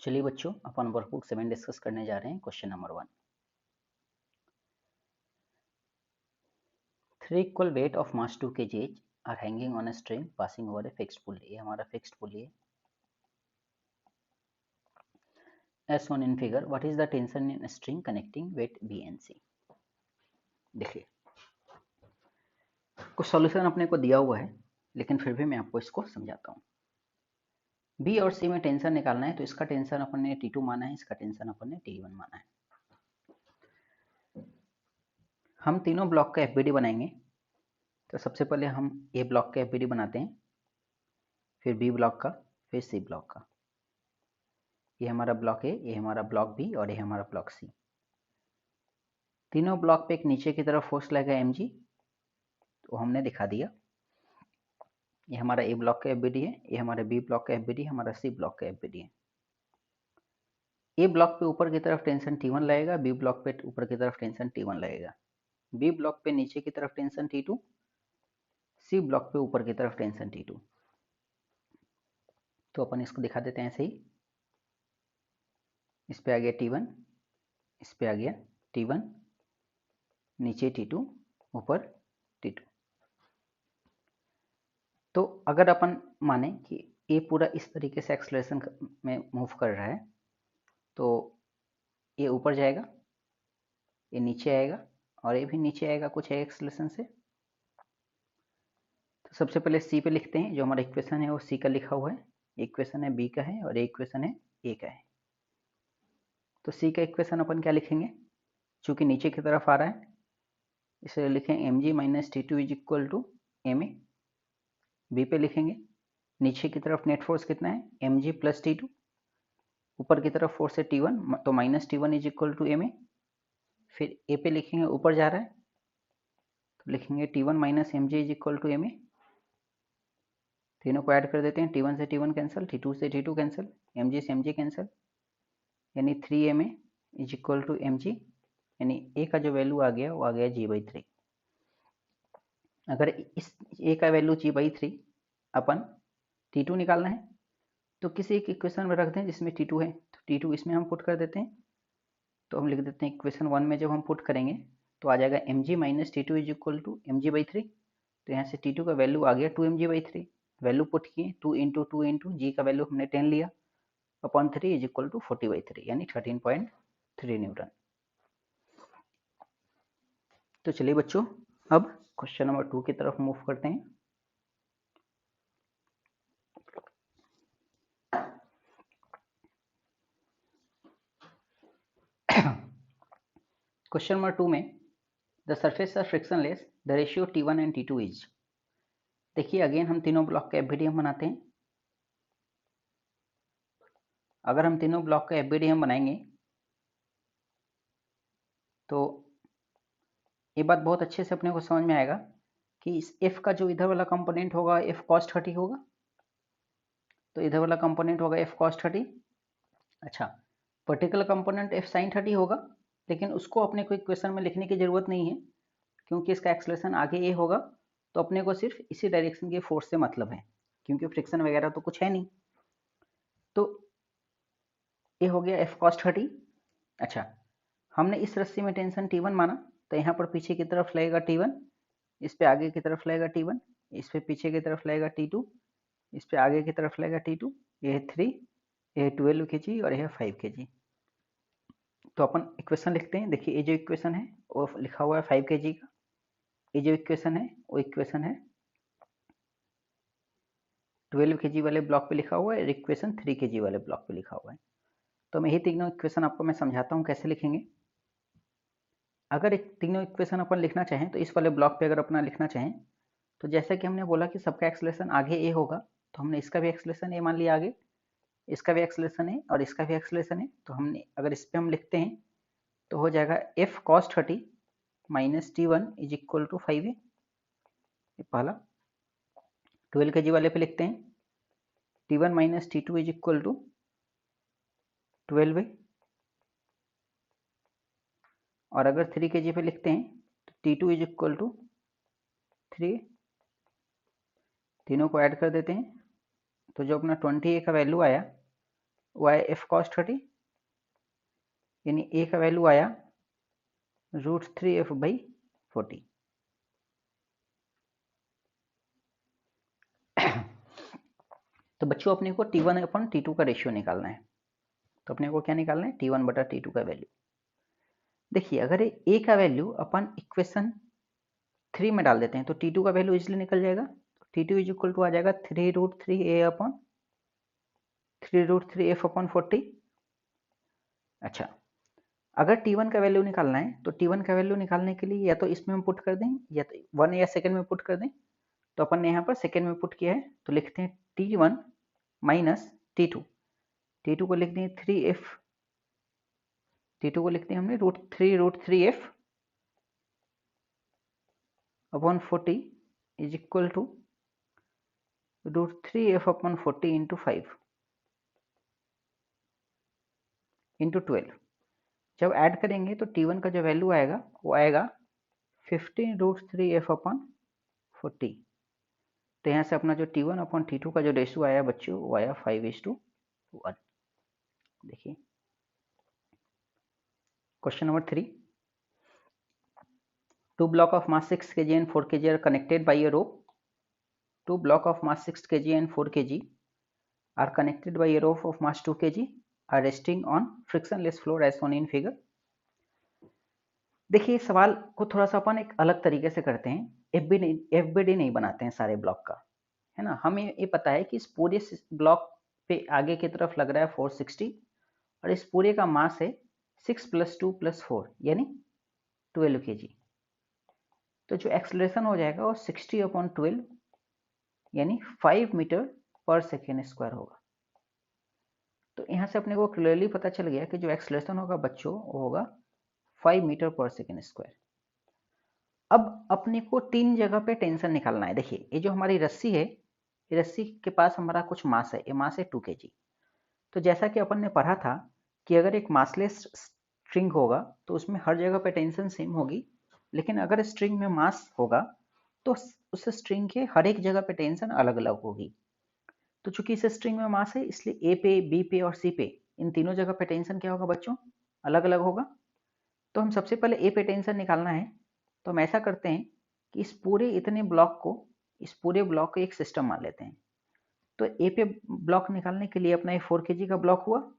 चलिए बच्चों, अपन workbook 7 discuss करने जा रहे हैं। Question number 1, 3 equal weight of mass 2 kg are hanging on a string passing over a fixed pulley। ये हमारा फिक्स्ड पुली है। As shown in figure, what is the tension in a string connecting weight B and C? देखिए, कुछ solution अपने को दिया हुआ है, लेकिन फिर भी मैं आपको इसको समझाता हूँ। बी और सी में टेंशन निकालना है, तो इसका टेंशन अपन ने T2 माना है, इसका टेंशन अपन ने T1 माना है। हम तीनों ब्लॉक का एफबीडी बनाएंगे। तो सबसे पहले हम ए ब्लॉक का एफबीडी बनाते हैं, फिर बी ब्लॉक का, फिर सी ब्लॉक का। ये हमारा ब्लॉक ए, ये हमारा ब्लॉक बी और ये हमारा ब्लॉक सी। तीनों ब्लॉक पे एक नीचे की तरफ फोर्स लगेगा एम जी, तो हमने दिखा दिया। ये हमारा ए ब्लॉक का एफबीडी है, ये हमारा बी ब्लॉक का एफबीडी, हमारा सी ब्लॉक का एफबीडी है। ए ब्लॉक पे ऊपर की तरफ टेंशन T1 लगेगा, बी ब्लॉक पे ऊपर की तरफ टेंशन T1 लगेगा, बी ब्लॉक पे नीचे की तरफ टेंशन T2, सी ब्लॉक पे ऊपर की तरफ टेंशन T2। तो अपन इसको दिखा देते हैं ऐसे ही। इस पे आ गया T1, इस पे आ गया T1, नीचे T2, ऊपर T2। तो अगर अपन माने कि ए पूरा इस तरीके से एक्सलेशन में मूव कर रहा है, तो ये ऊपर जाएगा, ये नीचे आएगा और ये भी नीचे आएगा कुछ एक्सलेशन से। तो सबसे पहले सी पे लिखते हैं। जो हमारा इक्वेशन है वो सी का लिखा हुआ है, इक्वेशन है बी का है और इक्वेशन है ए का है। तो सी का इक्वेशन अपन क्या लिखेंगे, चूंकि नीचे की तरफ आ रहा है इसलिए लिखें M ji minus T two is equal to M A. B पे लिखेंगे नीचे की तरफ नेट फोर्स कितना है, M G plus T two, ऊपर की तरफ फोर्स है T1, तो minus T1 is equal to M A. फिर ए पे लिखेंगे ऊपर जा रहा है, तो लिखेंगे T1 minus M G is equal to M A. तीनों को ऐड कर देते हैं, T1 से T1 कैंसिल, T2 से T2 कैंसिल, एम जी से एम जी कैंसिल, यानी 3ma is equal to M G, यानी ए का जो वैल्यू आ गया वो आ गया G/3। अगर इस ए का वैल्यू G/3 अपन T2 निकालना है तो किसी एक इक्वेशन में रख दें जिसमें T2 है, तो T2 इसमें हम पुट कर देते हैं। तो हम लिख देते हैं इक्वेशन 1 में जब हम पुट करेंगे तो आ जाएगा M ji minus T two is equal to M G by three. तो यहाँ से T2 का वैल्यू आ गया 2mg/3। वैल्यू पुट किए, 2 इंटू जी का वैल्यू हमने 10 लिया अपॉन 3 इज इक्वल टू 40/3, यानी 13.3 न्यूटन। तो चलिए बच्चों, अब क्वेश्चन नंबर 2 की तरफ मूव करते हैं। क्वेश्चन नंबर 2 में the surface are frictionless, the ratio T1 and T2 is. देखिए अगेन हम तीनों ब्लॉक का एफबीडीएम बनाते हैं। अगर हम तीनों ब्लॉक का एफबीडीएम बनाएंगे तो ये बात बहुत अच्छे से अपने को समझ में आएगा कि इस एफ का जो इधर वाला कंपोनेंट होगा एफ कॉस 30 होगा, तो इधर वाला कंपोनेंट होगा एफ कॉस 30। अच्छा, पर्टिकुलर कंपोनेंट एफ साइन 30 होगा, लेकिन उसको अपने को इक्वेशन में लिखने की जरूरत नहीं है क्योंकि इसका एक्सलेशन आगे ए होगा, तो अपने को सिर्फ इसी डायरेक्शन के फोर्स से मतलब है क्योंकि फ्रिक्शन वगैरह तो कुछ है नहीं। तो ये हो गया एफ कॉस 30। अच्छा, हमने इस रस्सी में टेंशन T1 माना, तो यहाँ पर पीछे की तरफ लगेगा T1, इस पे आगे की तरफ लगेगा T1, इस पे पीछे की तरफ लगेगा T2, इस पे आगे की तरफ लगेगा T2। ये है 3, ये है 12 kg और ये है 5 kg। तो अपन इक्वेशन लिखते हैं। देखिए ये जो इक्वेशन है वो लिखा हुआ है 5 kg का, ये जो इक्वेशन है वो इक्वेशन है 12 kg वाले ब्लॉक पे लिखा हुआ है, इक्वेशन 3 kg वाले ब्लॉक पे लिखा हुआ है। तो मैं ये तीनों इक्वेशन आपको मैं समझाता हूँ कैसे लिखेंगे। अगर एक तीनों इक्वेशन अपन लिखना चाहें तो इस वाले ब्लॉक पे अगर अपना लिखना चाहें तो जैसा कि हमने बोला कि सबका एक्सलेशन आगे ए होगा, तो हमने इसका भी एक्सलेशन ए मान लिया आगे, इसका भी एक्सलेशन है और इसका भी एक्सलेशन है। तो हमने अगर इस पे हम लिखते हैं तो हो जाएगा F cos 30 minus T1 is equal to 5a। पहला 12 kg वाले पे लिखते हैं T1 minus T2 is equal to 12a, और अगर 3 kg पे लिखते हैं तो T2 is equal to 3a। तीनों को ऐड कर देते हैं तो जो अपना 20a का वैल्यू आया वो आया एफ कॉस 30, यानी ए का वैल्यू आया √3f/40। तो बच्चों अपने को T1/T2 का रेशियो निकालना है। तो अपने को क्या निकालना है? T1/T2 का वैल्यू। देखिए अगर ए का वैल्यू अपन इक्वेशन 3 में डाल देते हैं तो T2 का वैल्यू इजिली निकल जाएगा। T2 इज इक्वल टू आ जाएगा 3√3f/40। अच्छा, अगर T1 का वैल्यू निकालना है तो T1 का वैल्यू निकालने के लिए या तो इसमें हम पुट कर दें या तो 1 या सेकंड में पुट कर दें। तो अपन ने यहाँ पर सेकंड में पुट किया है तो लिखते हैं T1 माइनस T2। T2 को लिख दें 3f, T2 को लिखते हैं हमने √3f/40 is equal to √3f/40 into 5 into 12। जब ऐड करेंगे तो T1 का जो वैल्यू आएगा वो आएगा 15√3f/40। तो यहाँ से अपना जो T1/T2 का जो रेशियो आया बच्चों वो आया 5:1। देखिए question number 3, 2 block of mass 6 kg and 4 kg are connected by a rope. 2 block of mass 6 kg and 4 kg are connected by a rope of mass 2 kg are resting on frictionless floor as shown in figure. देखिए सवाल को थोड़ा सा अपन एक अलग तरीके से करते हैं, एफबीडी नहीं बनाते हैं सारे ब्लॉक का, है ना। हमें ये पता है कि इस पूरे ब्लॉक पे आगे की तरफ लग रहा है 460 और इस पूरे का मास है 6 + 2 + 4 यानी 12 kg। तो जो एक्सेलरेशन हो जाएगा वो 60/12 यानी 5 मीटर पर सेकेंड स्क्वायर होगा। तो यहाँ से अपने को क्लियरली पता चल गया कि जो एक्सेलरेशन होगा बच्चों वो होगा 5 मीटर पर सेकेंड स्क्वायर। अब अपने को 3 जगह पे टेंशन निकालना है। देखिए ये जो हमारी रस्सी है, ये रस्सी के पास हमारा कुछ मास है, ये मास है 2 kg। तो जैसा कि अपन ने पढ़ा था कि अगर एक मासलेस स्ट्रिंग होगा तो उसमें हर जगह पे टेंशन सेम होगी, लेकिन अगर स्ट्रिंग में मास होगा तो उस स्ट्रिंग के हर एक जगह पे टेंशन अलग अलग होगी। तो चूंकि इस स्ट्रिंग में मास है इसलिए ए पे, बी पे और सी पे इन तीनों जगह पे टेंशन क्या होगा बच्चों? अलग अलग होगा। तो हम सबसे पहले ए पे टेंशन निकालना है। तो हम ऐसा करते हैं कि इस पूरे पूरे ब्लॉक को एक सिस्टम मान लेते हैं। तो ए पे ब्लॉक निकालने के लिए अपना ये 4 kg का ब्लॉक हुआ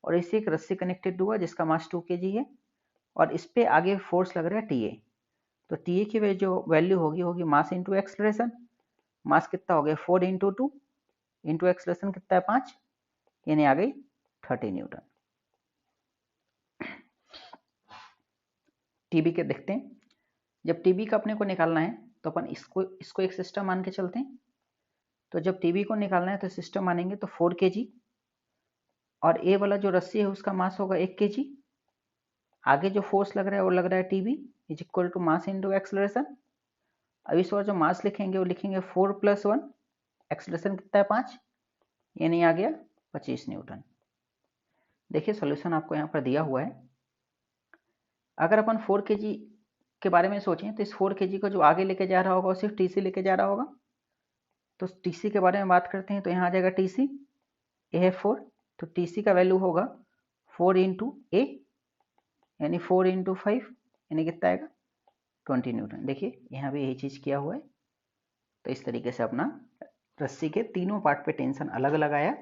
और इसे एक रस्सी कनेक्टेड हुआ जिसका मास 2 kg है और इस पे आगे फोर्स लग रहा है TA। तो TA की जो वैल्यू होगी मास इंटू एक्सलेरेशन। मास कितना हो गया 4 × 2 इंटू एक्सलेरेशन कितना है 5, यानी आ गई 30 न्यूटन। टीबी के देखते हैं। जब टीबी का अपने को निकालना है तो अपन इसको एक सिस्टम मान के चलते हैं। तो जब टीबी को निकालना है तो सिस्टम मानेंगे तो 4 kg और ए वाला जो रस्सी है उसका मास होगा 1 kg। आगे जो फोर्स लग रहा है वो लग रहा है TB is equal to mass into acceleration. अब इस बार जो मास लिखेंगे वो लिखेंगे 4 + 1, एक्सलेरेशन कितना है 5, यानी आ गया 25 न्यूटन। देखिए सॉल्यूशन आपको यहाँ पर दिया हुआ है। अगर अपन 4 kg के बारे में सोचें तो इस 4 kg को जो आगे लेके जा रहा होगा वो सिर्फ TC लेके जा रहा होगा। तो TC के बारे में बात करते हैं तो यहाँ आ जाएगा TC, ए है 4, तो TC का वैल्यू होगा 4 × A यानी 4 × 5 यानी कितना आएगा 20 न्यूटन। देखिए यहाँ भी यही चीज़ किया हुआ है। तो इस तरीके से अपना रस्सी के तीनों पार्ट पे टेंशन अलग अलग आया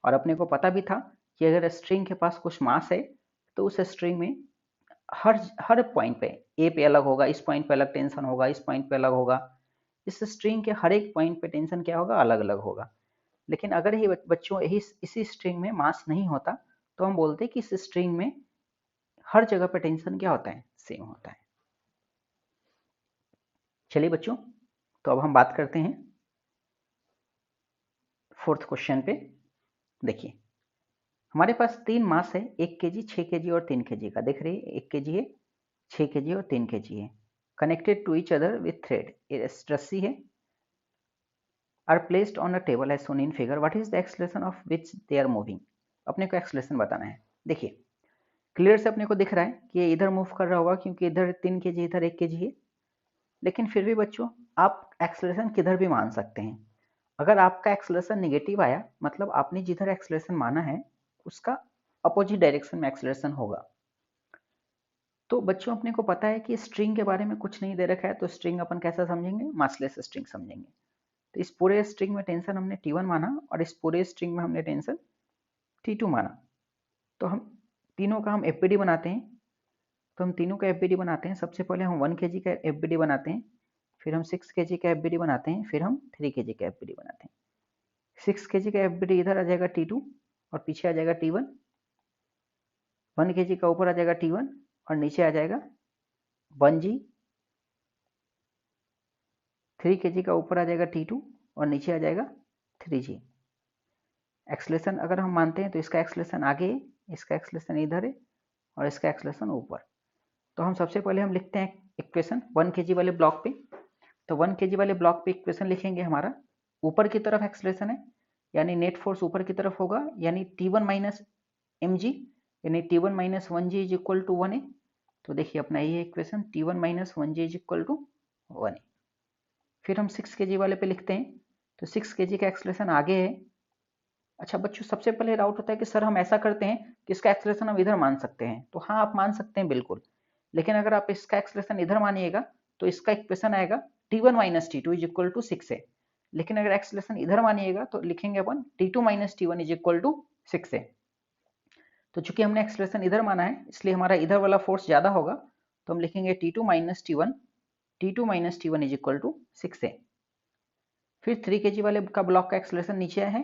और अपने को पता भी था कि अगर स्ट्रिंग के पास कुछ मास है तो उस स्ट्रिंग में हर पॉइंट पे ए पे अलग होगा, इस पॉइंट पे अलग टेंशन होगा, इस पॉइंट पे अलग होगा। इस स्ट्रिंग के हर एक पॉइंट पे टेंशन क्या होगा? अलग अलग होगा। लेकिन अगर ही बच्चों इसी स्ट्रिंग में मास नहीं होता तो हम बोलते कि इस स्ट्रिंग में हर जगह पे टेंशन क्या होता है? सेम होता है। चलिए बच्चों, तो अब हम बात करते हैं 4th क्वेश्चन पे। देखिए हमारे पास 3 मास है, 1 kg, 6 kg और 3 kg का। देख रहे हैं 1 kg है, 6 kg और 3 kg है, connected to each other with thread. ये रस्सी है, are placed on a table as shown in figure. What is the acceleration of which they are moving? अपने को एक्सेलरेशन बताना है। देखिए क्लियर से अपने को दिख रहा है कि ये इधर मूव कर रहा होगा क्योंकि इधर 3 kg, इधर 1 kg है। लेकिन फिर भी बच्चों आप एक्सेलरेशन किधर भी मान सकते हैं। अगर आपका एक्सेलरेशन नेगेटिव आया, मतलब आपने जिधर एक्सेलरेशन माना है उसका अपोजिट डायरेक्शन में एक्सेलरेशन होगा। तो बच्चों अपने को पता है कि स्ट्रिंग के बारे में कुछ नहीं दे रखा है, तो स्ट्रिंग अपन कैसा समझेंगे, मासलेस स्ट्रिंग समझेंगे। तो इस पूरे स्ट्रिंग में टेंशन हमने T1 माना और इस पूरे स्ट्रिंग में हमने टेंशन T2 माना। तो हम तीनों का हम FBD बनाते हैं। तो हम तीनों का FBD बनाते हैं। सबसे पहले हम 1 kg का FBD बनाते हैं, फिर हम 6 kg का FBD बनाते हैं, फिर हम 3 kg का FBD बनाते हैं। 6 kg का FBD इधर आ जाएगा T2 और पीछे आ जाएगा T1। 1 kg का ऊपर आ जाएगा T1 और नीचे आ जाएगा 1G। 3 kg का ऊपर आ जाएगा T2 और नीचे आ जाएगा 3G। एक्सलेशन अगर हम मानते हैं तो इसका एक्सलेशन आगे है, इसका एक्सलेशन इधर है और इसका एक्सलेशन ऊपर। तो हम सबसे पहले हम लिखते हैं इक्वेशन 1 kg वाले ब्लॉक पे। तो 1 kg वाले ब्लॉक पे इक्वेशन लिखेंगे, हमारा ऊपर की तरफ एक्सलेशन है यानी नेट फोर्स ऊपर की तरफ होगा, यानी T1 माइनस mg यानी T1 minus 1g is equal to 1 है। तो देखिए अपना ये equation T1 minus 1g is equal to 1 है। फिर हम 6 kg वाले पे लिखते हैं। तो 6 kg का एक्सलेशन आगे है। अच्छा बच्चों, सबसे पहले डाउट होता है कि सर हम ऐसा करते हैं कि इसका एक्सलेशन हम इधर मान सकते हैं। तो हाँ, आप मान सकते हैं बिल्कुल, लेकिन अगर आप इसका एक्सलेशन इधर मानिएगा तो इसका इक्वेशन आएगा T1 minus T2 is equal to 6 है। लेकिन अगर एक्सलेशन इधर मानिएगा तो लिखेंगे अपन T2 minus T1 is equal to 6 है। तो चूंकि हमने एक्सलेशन इधर माना है इसलिए हमारा इधर वाला फोर्स ज्यादा होगा, तो हम लिखेंगे T2 minus T1 is equal to 6 है। फिर 3 kg वाले का ब्लॉक का एक्सलेशन नीचे है,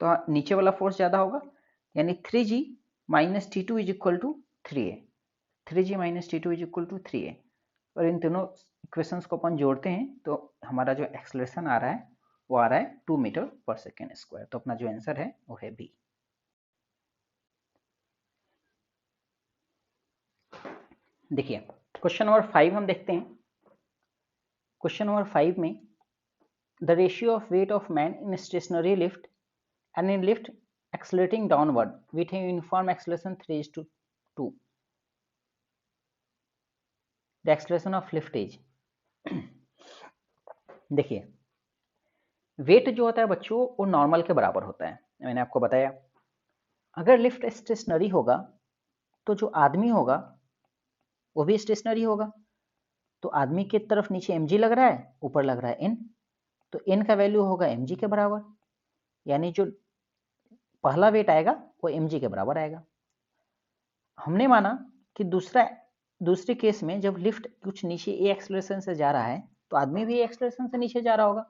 तो नीचे वाला फोर्स ज्यादा होगा, यानी 3G minus T2 is equal to 3 है। 3G minus T2 is equal to 3 है। और इन दोनों इक्वेशंस को अपन जोड़ते हैं तो हमारा जो एक्सलेशन आ रहा है वो आ रहा है 2 मीटर पर सेकेंड स्क्वायर। तो अपना जो आंसर है वो है बी। देखिए क्वेश्चन नंबर 5 हम देखते हैं। क्वेश्चन नंबर 5 में the ratio of weight of man in stationary lift and in lift accelerating downward with a uniform acceleration 3:2. The acceleration of lift is देखिए वेट जो होता है बच्चों वो नॉर्मल के बराबर होता है। मैंने आपको बताया अगर लिफ्ट स्टेशनरी होगा तो जो आदमी होगा वो भी स्टेशनरी होगा। तो आदमी की तरफ नीचे mg लग रहा है, ऊपर लग रहा है n, तो n का वैल्यू होगा mg के बराबर, यानी जो पहला वेट आएगा वो mg के बराबर आएगा। हमने माना कि दूसरे केस में जब लिफ्ट कुछ नीचे ए एक्सेलरेशन से जा रहा है तो आदमी भी ए एक्सेलरेशन से नीचे जा रहा होगा।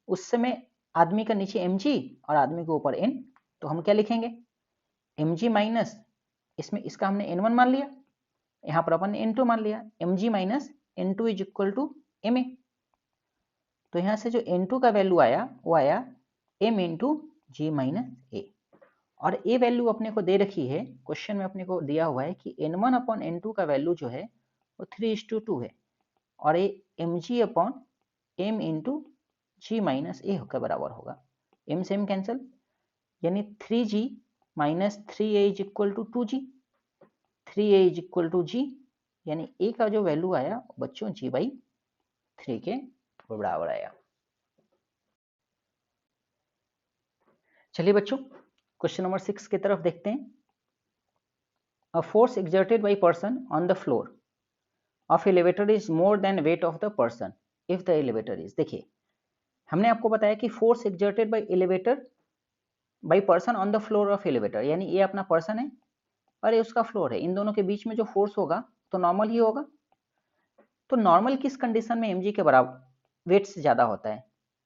उस समय आदमी का नीचे mg और आदमी के ऊपर n, तो हम क्या लिखेंगे mg माइनस इसमें इसका हमने n1 मान लिया, यहाँ पर अपन ने n2 मान लिया, mg minus n2 is equal to ma। तो यहाँ से जो n2 का वैल्यू आया वो आया m इंटू जी माइनस ए। और ए वैल्यू अपने को दे रखी है, क्वेश्चन में अपने को दिया हुआ है कि n1 अपॉन n2 का वैल्यू जो है वो 3:2 है और ये mg upon m into g minus a के बराबर होगा। m से m कैंसिल, यानी 3g minus 3a is equal to 2g, 3a is equal to g, यानी a का जो वैल्यू आया बच्चों g/3 के बराबर आया। चलिए बच्चों क्वेश्चन नंबर 6 की तरफ देखते हैं। A force exerted by person on the floor of elevator is more than weight of the person if the elevator is। देखिए हमने आपको बताया कि force exerted by elevator by person on the floor of elevator, यानी ये अपना person है और ये उसका फ्लोर है, इन दोनों के बीच में जो फोर्स होगा तो नॉर्मल ही होगा। तो नॉर्मल किस कंडीशन में mg के बराबर वेट से ज्यादा होता है,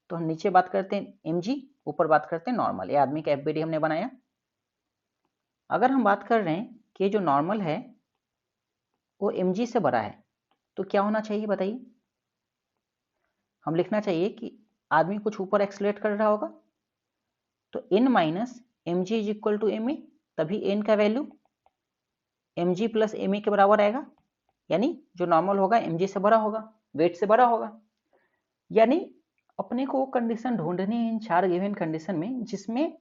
तो हम नीचे बात करते हैं mg, ऊपर बात करते हैं नॉर्मल। ये आदमी का FBD हमने बनाया। अगर हम बात कर रहे हैं कि जो नॉर्मल है वो mg से बड़ा है तो क्या होना चाहिए बताइए। हम लिखना चाहिए कि आदमी कुछ ऊपर एक्सलेट कर रहा होगा, तो n minus M G is equal to M a, तभी n का value mg plus m a के बराबर आएगा, यानी जो नॉर्मल होगा mg से बड़ा होगा, वेट से बड़ा होगा। यानी अपने को वो कंडीशन ढूंढनी है इन चार गिवन कंडीशन में जिसमें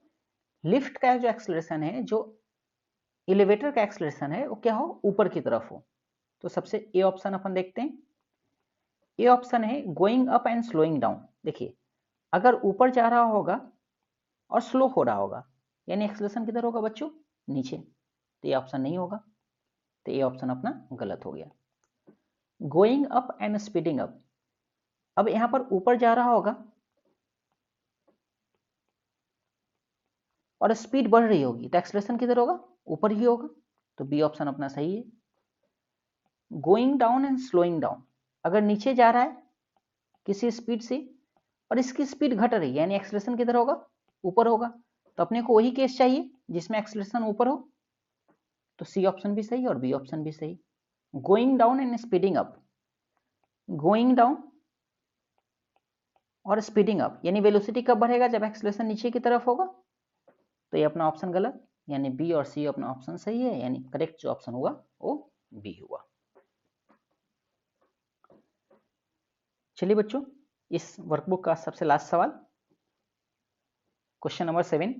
लिफ्ट का जो एक्सेलरेशन है, जो एलिवेटर का एक्सेलरेशन है वो क्या हो, ऊपर की तरफ हो। तो सबसे ए ऑप्शन अपन देखते हैं। ए ऑप्शन है going up and slowing down. देखिए अगर ऊपर जा रहा होगा और स्लो हो रहा होगा यानी एक्सेलरेशन किधर होगा बच्चों, नीचे, तो ये ऑप्शन नहीं होगा, तो ये ऑप्शन अपना गलत हो गया। Going up and speeding up, अब यहां पर ऊपर जा रहा होगा और स्पीड बढ़ रही होगी, तो एक्सेलरेशन किधर होगा, ऊपर ही होगा, तो बी ऑप्शन अपना सही है। Going down and slowing down, अगर नीचे जा रहा है किसी स्पीड से और इसकी स्पीड घट रही है, यानी एक्सेलरेशन किधर होगा, ऊपर होगा, तो अपने को वही केस चाहिए जिसमें एक्सेलरेशन ऊपर हो, तो सी ऑप्शन भी सही और बी ऑप्शन भी सही। Going down and speeding up, going down और स्पीडिंग अप, यानी वेलोसिटी कब बढ़ेगा, जब एक्सेलरेशन नीचे की तरफ होगा, तो ये अपना ऑप्शन गलत, यानी बी और सी अपना ऑप्शन सही है, यानी करेक्ट जो ऑप्शन हुआ वो बी हुआ। चलिए बच्चों, इस वर्कबुक का सबसे लास्ट सवाल, question number 7,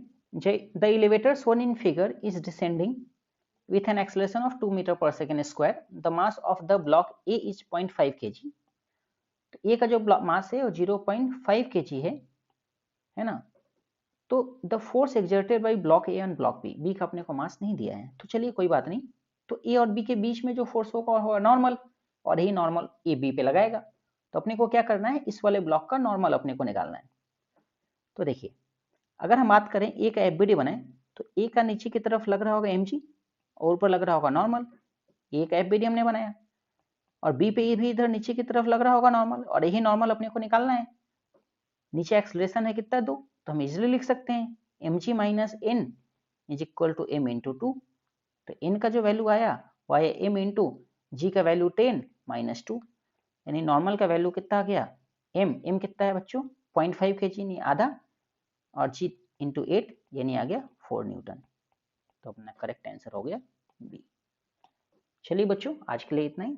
the elevator shown in figure is descending with an acceleration of 2 meter per second square, the mass of the block A is 0.5 kg, तो A का जो मास है वो 0.5 kg है ना, तो the force exerted by block A and block B, B का अपने को मास नहीं दिया है, तो चलिए कोई बात नहीं, तो ए और बी के बीच में जो फोर्स होगा नॉर्मल, और यही नॉर्मल ए बी पे लगाएगा, तो अपने को क्या करना है, इस वाले ब्लॉक का नॉर्मल अपने को निकालना है। तो देखिए, अगर हम बात करें ए का एफ बनाए, तो ए का नीचे की तरफ लग रहा होगा एम और ऊपर लग रहा होगा नॉर्मल, ए का एफ हमने बनाया, और बी पे भी इधर नीचे की तरफ लग रहा होगा नॉर्मल, और यही नॉर्मल अपने को निकालना है। नीचे एक्सलेशन है कितना, 2, तो हम इजिली लिख सकते हैं m ji minus n is equal to m into 2, तो एन का जो वैल्यू आया वो आया एम इंटू जी का वैल्यू 10 माइनस 2, यानी नॉर्मल का वैल्यू कितना आ गया, एम कितना है बच्चों 0.5 kg यानी आधा, और जी इंटू 8 यानी आ गया 4 न्यूटन, तो अपना करेक्ट आंसर हो गया बी। चलिए बच्चों, आज के लिए इतना ही।